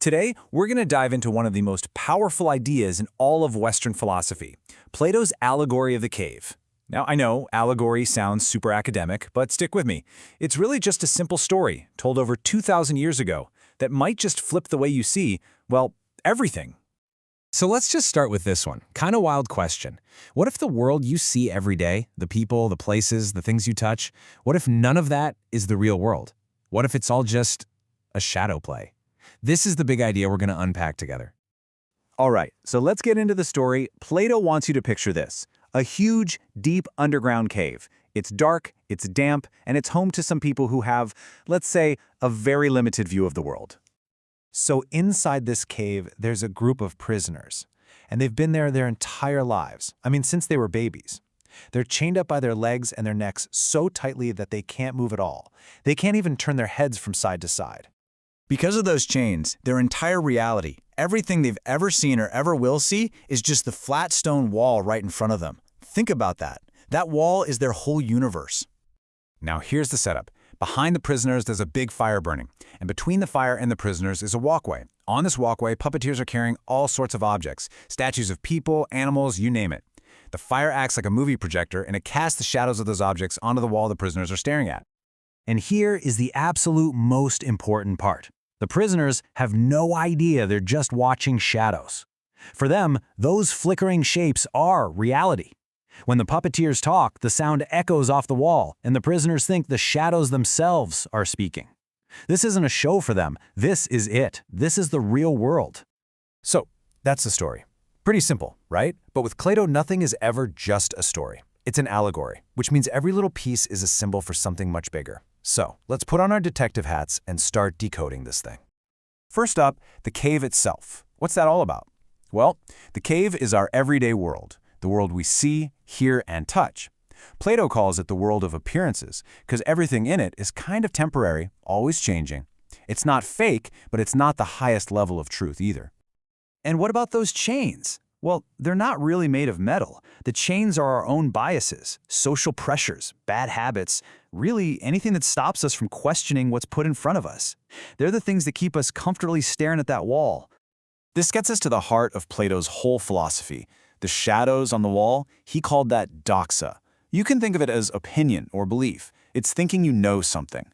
Today, we're going to dive into one of the most powerful ideas in all of Western philosophy, Plato's Allegory of the Cave. Now, I know allegory sounds super academic, but stick with me. It's really just a simple story told over 2,000 years ago that might just flip the way you see, well, everything. So let's just start with this one. Kind of wild question. What if the world you see every day, the people, the places, the things you touch, what if none of that is the real world? What if it's all just a shadow play? This is the big idea we're going to unpack together. All right, so let's get into the story. Plato wants you to picture this: a huge, deep underground cave. It's dark, it's damp, and it's home to some people who have, let's say, a very limited view of the world. So inside this cave, there's a group of prisoners, and they've been there their entire lives. I mean, since they were babies. They're chained up by their legs and their necks so tightly that they can't move at all. They can't even turn their heads from side to side. Because of those chains, their entire reality, everything they've ever seen or ever will see, is just the flat stone wall right in front of them. Think about that. That wall is their whole universe. Now here's the setup. Behind the prisoners, there's a big fire burning, and between the fire and the prisoners is a walkway. On this walkway, puppeteers are carrying all sorts of objects, statues of people, animals, you name it. The fire acts like a movie projector, and it casts the shadows of those objects onto the wall the prisoners are staring at. And here is the absolute most important part. The prisoners have no idea they're just watching shadows. For them, those flickering shapes are reality. When the puppeteers talk, the sound echoes off the wall, and the prisoners think the shadows themselves are speaking. This isn't a show for them. This is it. This is the real world. So, that's the story. Pretty simple, right? But with Plato, nothing is ever just a story. It's an allegory, which means every little piece is a symbol for something much bigger. So, let's put on our detective hats and start decoding this thing. First up, the cave itself. What's that all about? Well, the cave is our everyday world, the world we see, hear, and touch. Plato calls it the world of appearances, because everything in it is kind of temporary, always changing. It's not fake, but it's not the highest level of truth either. And what about those chains? Well, they're not really made of metal. The chains are our own biases, social pressures, bad habits, really anything that stops us from questioning what's put in front of us. They're the things that keep us comfortably staring at that wall. This gets us to the heart of Plato's whole philosophy. The shadows on the wall, he called that doxa. You can think of it as opinion or belief. It's thinking you know something.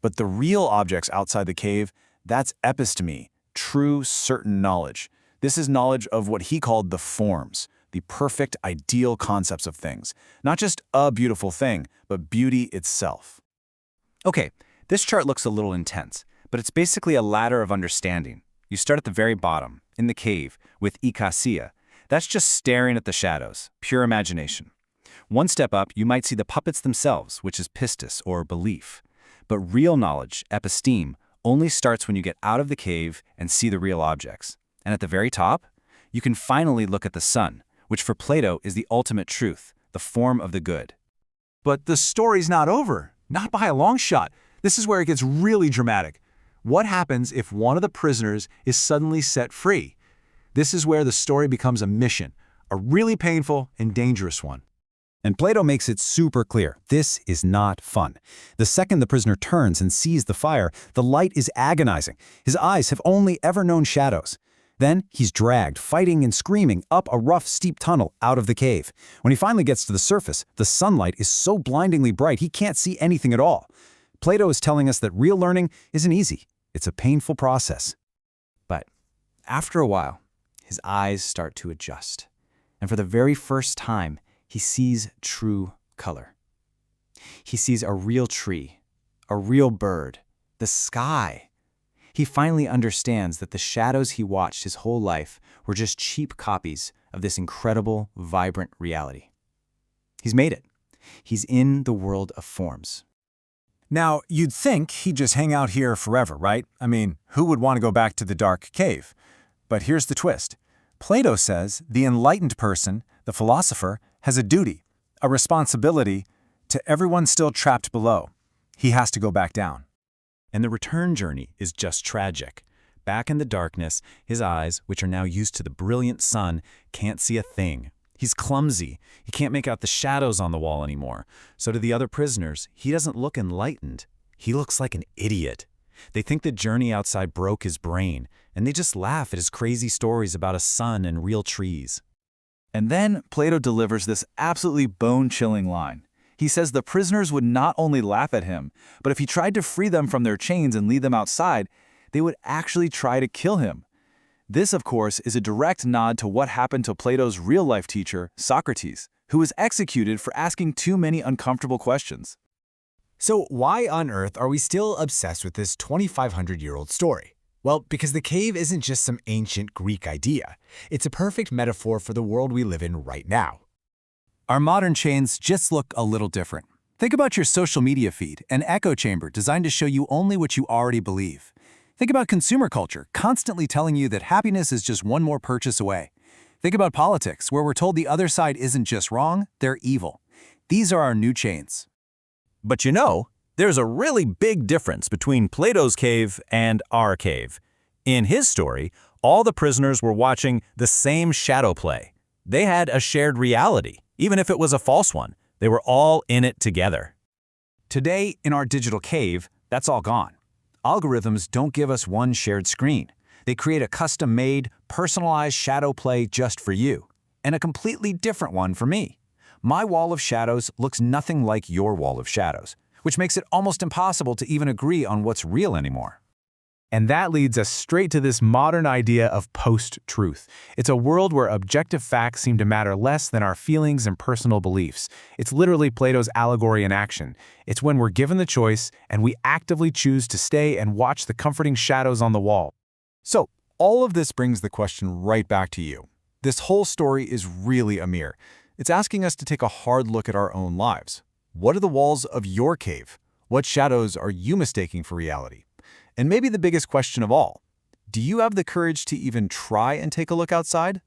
But the real objects outside the cave, that's episteme, true, certain knowledge. This is knowledge of what he called the forms, the perfect, ideal concepts of things. Not just a beautiful thing, but beauty itself. Okay, this chart looks a little intense, but it's basically a ladder of understanding. You start at the very bottom, in the cave, with ikasia. That's just staring at the shadows, pure imagination. One step up, you might see the puppets themselves, which is pistis, or belief. But real knowledge, episteme, only starts when you get out of the cave and see the real objects. And at the very top, you can finally look at the sun, which for Plato is the ultimate truth, the form of the good. But the story's not over, not by a long shot. This is where it gets really dramatic. What happens if one of the prisoners is suddenly set free? This is where the story becomes a mission, a really painful and dangerous one. And Plato makes it super clear. This is not fun. The second the prisoner turns and sees the fire, the light is agonizing. His eyes have only ever known shadows. Then he's dragged, fighting and screaming, up a rough, steep tunnel out of the cave. When he finally gets to the surface, the sunlight is so blindingly bright he can't see anything at all. Plato is telling us that real learning isn't easy. It's a painful process. But after a while, his eyes start to adjust. And for the very first time, he sees true color. He sees a real tree, a real bird, the sky. He finally understands that the shadows he watched his whole life were just cheap copies of this incredible, vibrant reality. He's made it. He's in the world of forms. Now, you'd think he'd just hang out here forever, right? I mean, who would want to go back to the dark cave? But here's the twist. Plato says the enlightened person, the philosopher, has a duty, a responsibility to everyone still trapped below. He has to go back down. And the return journey is just tragic. Back in the darkness, his eyes, which are now used to the brilliant sun, can't see a thing. He's clumsy. He can't make out the shadows on the wall anymore. So to the other prisoners, he doesn't look enlightened. He looks like an idiot. They think the journey outside broke his brain, and they just laugh at his crazy stories about a sun and real trees. And then Plato delivers this absolutely bone-chilling line. He says the prisoners would not only laugh at him, but if he tried to free them from their chains and lead them outside, they would actually try to kill him. This, of course, is a direct nod to what happened to Plato's real-life teacher, Socrates, who was executed for asking too many uncomfortable questions. So why on earth are we still obsessed with this 2,500-year-old story? Well, because the cave isn't just some ancient Greek idea. It's a perfect metaphor for the world we live in right now. Our modern chains just look a little different. Think about your social media feed, an echo chamber designed to show you only what you already believe. Think about consumer culture, constantly telling you that happiness is just one more purchase away. Think about politics, where we're told the other side isn't just wrong, they're evil. These are our new chains. But you know, there's a really big difference between Plato's cave and our cave. In his story, all the prisoners were watching the same shadow play. They had a shared reality, even if it was a false one. They were all in it together. Today, in our digital cave, that's all gone. Algorithms don't give us one shared screen. They create a custom-made, personalized shadow play just for you, and a completely different one for me. My wall of shadows looks nothing like your wall of shadows, which makes it almost impossible to even agree on what's real anymore. And that leads us straight to this modern idea of post-truth. It's a world where objective facts seem to matter less than our feelings and personal beliefs. It's literally Plato's allegory in action. It's when we're given the choice and we actively choose to stay and watch the comforting shadows on the wall. So, all of this brings the question right back to you. This whole story is really a mirror. It's asking us to take a hard look at our own lives. What are the walls of your cave? What shadows are you mistaking for reality? And maybe the biggest question of all, do you have the courage to even try and take a look outside?